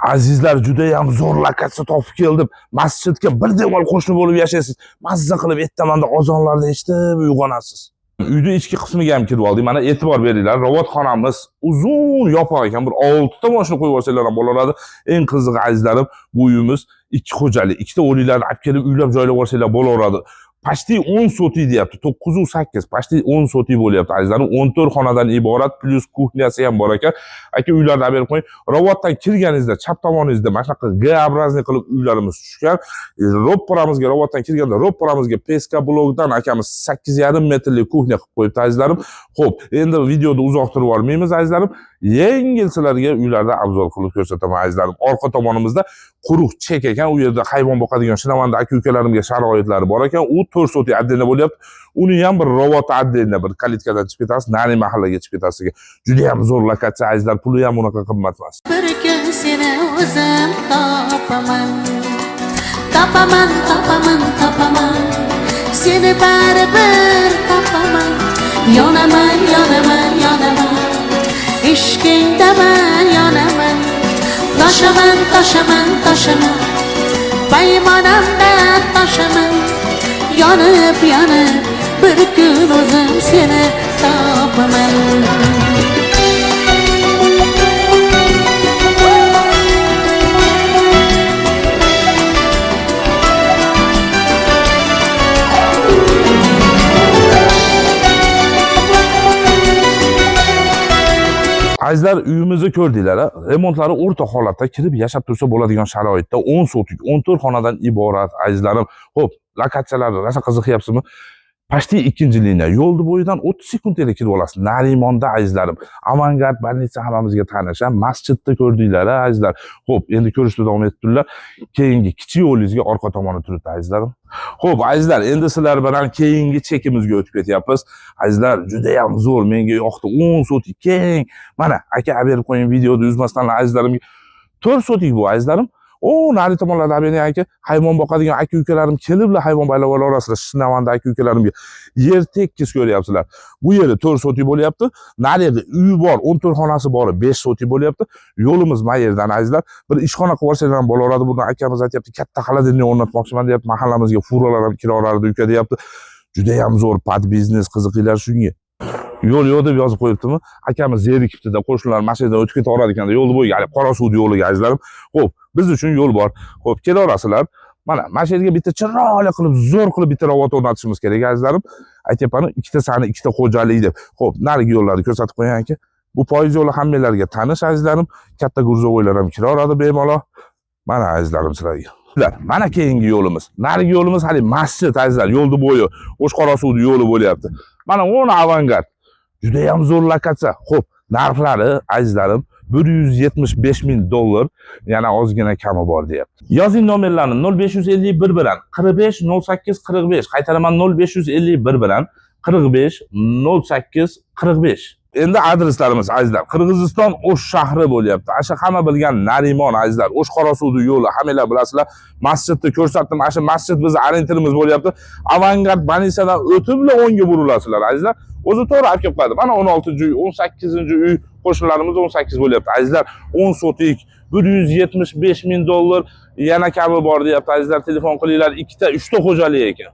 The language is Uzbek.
Azizlar, juda ham zo'r lokatsiya topib keldim. Masjidga bir devor qo'shni bo'lib yashaysiz. Mazza qilib ertamanda azonlarni eshitib uyg'onasiz. Uyda ichki qismiga ham kirib oldik. Mana e'tibor beringlar, robotxonamiz uzun yopiq ekan. Bir 6 ta mashina qo'yib olsanglar ham bo'laveradi. Eng qizig'i azizlarim, bu uyimiz ikki xo'jalik, ikkita o'liklarni olib kelib uylab joylab olsanglar bo'laveradi. Pashti 10 sotik deyapti. 908, pashti 10 sotik bo'lyapti azizlarim. 14 xonadan iborat, plus kuxnyasi ham bor ekan. Aka uylarni berib qo'ying. Robotdan kirganingizda chap tomoningizda mana shunaqa G obrazniy qilib uylarimiz tushgan. Ro'pparamizga robotdan kirganda ro'pparamizga PSK blokdan akamiz 8,5 metrlik kuxnya qilib qo'yibdi azizlarim. Xo'p, endi videoda uzoqtirib olmaymiz azizlarim. Yengil sizlarga uylarda obzor qilib ko'rsataman azizlarim. Orqa tomonimizda quruq chek ekan. U yerda hayvon boqadigan shinavanda aka-ukalarimga sharoitlari bor ekan. U 4 sotik отдельно bo'lyapti. Uni ham bir robot отдельно bir kalitkadan chiqib ketasiz, nari mahallaga chiqib ketasiz. Juda ham zo'r lokatsiya azizlar, puli ham unaqa qimmat emas. Bir kun seni o'zim topaman. Topaman, topaman, topaman. Seni baribir topaman. Yonaman, yonaman, yonaman. Ishqingdaman, yonaman. Toshaman, toshaman, toshaman. Baymonamdan toshaman. Yonib, yonib, bir kun o'zim seni topaman. Azizlar, uyimizni ko'rdinglar. Remontlari o'rta holatda kirib yashab tursa bo'ladigan sharoitda 10 sotik, 14 xonadan iborat azizlarim. Xo'p, lokatsiyalar rosa qiziqyapsizmi? Pashti 2-liniya yo'lni bo'yidan 30 sekundda kirib olasiz. Narimonda azizlarim. Avangard больница hammamizga tanish, masjidni ko'rdinglar azizlar. Xo'p, endi ko'rishda davom etib turlar. Keyingi kichik yo'lingizga orqa tomoni turibdi azizlarim. Xo'p, azizlar, endi sizlar bilan keyingi chekimizga o'tib ketyapmiz. Azizlar, juda ham zo'r, menga yoqdi. 10 sotik keng. Mana aka berib qo'ying videoda uzmasdan azizlarimga. 4 sotik bu azizlarim. O, nari tomonlarda beni aka hayvon boqadigan aka-ukalarim keliblar hayvon baylab olasizlar. Shinavanda aka-ukalarimga yer tekis ko'ryapsizlar. Bu yeri 4 sotik bo'lyapti. Nariga uy bor, 14 xonasi bor, 5 sotik bo'lyapti. Yo'limiz mayerdan azizlar. Bir ishxona qilib olsanglar ham bo'laveradi. Buni akamiz aytibdi, katta xolodilnik o'rnatmoqchiman deyapti. Mahallamizga furalar ham kiraveradi uka deyapti. Juda ham zo'r pad biznes, qiziqinglar shunga. Yo'l yo'q deb yozib qo'yibdimi? Akamiz zerikibdi-da, qo'shnilar mashinadan o'tib ketaveradi ekan, yo'lni bo'yiga, ya'ni Qorasuv yo'liga azizlarim. Xo'p, biz uchun yo'l bor. Xo'p, kelaverasizlar. Mana masjidga bitta chiroyli qilib, zo'r qilib bitta robot o'rnatishimiz kerak azizlarim. Aytyapman, ikkita sani, ikkita xo'jalik deb. Xo'p, narigi yo'llarni ko'rsatib qo'ying aka. Bu poyiz yo'li hammalarga tanish azizlarim. Katta gruzovoylar ham kiraveradi bemalol. Mana azizlarim sizlarga. Mana keyingi yo'limiz. Narigi yo'limiz hali masjid azizlar, yo'lni bo'yi, O'shqorasuv yo'li bo'lyapti. Mana o'ni avangard. Juda ham zo'r lokatsiya. Xo'p, narxlari azizlarim $175,000, yana ozgina kami bor deyapti. Yozing nomerlarni 0551 bilan 45 08 45. Qaytaraman 0551 bilan 45 08 45. Endi adreslarimiz azizlar. Qirg'iziston O'sh shahri bo'lyapti. Asha hamma bilgan Narimon azizlar. O'shqorasuv yo'li, hammalar bilasizlar. Masjidni ko'rsatdim. Asha masjid bizning orientirimiz bo'lyapti. Avangard больницаdan o'tibla o'ngga burilasizlar azizlar. O'zi to'g'ri olib kelib qo'yadi. Mana 16-uy, 18-uy qo'shnilarimiz 18 bo'lyapti azizlar. 10 sotik, $175,000 yana kami bor deyapti azizlar. Telefon qilinglar. 2 ta, 3 ta xo'jalik ekan.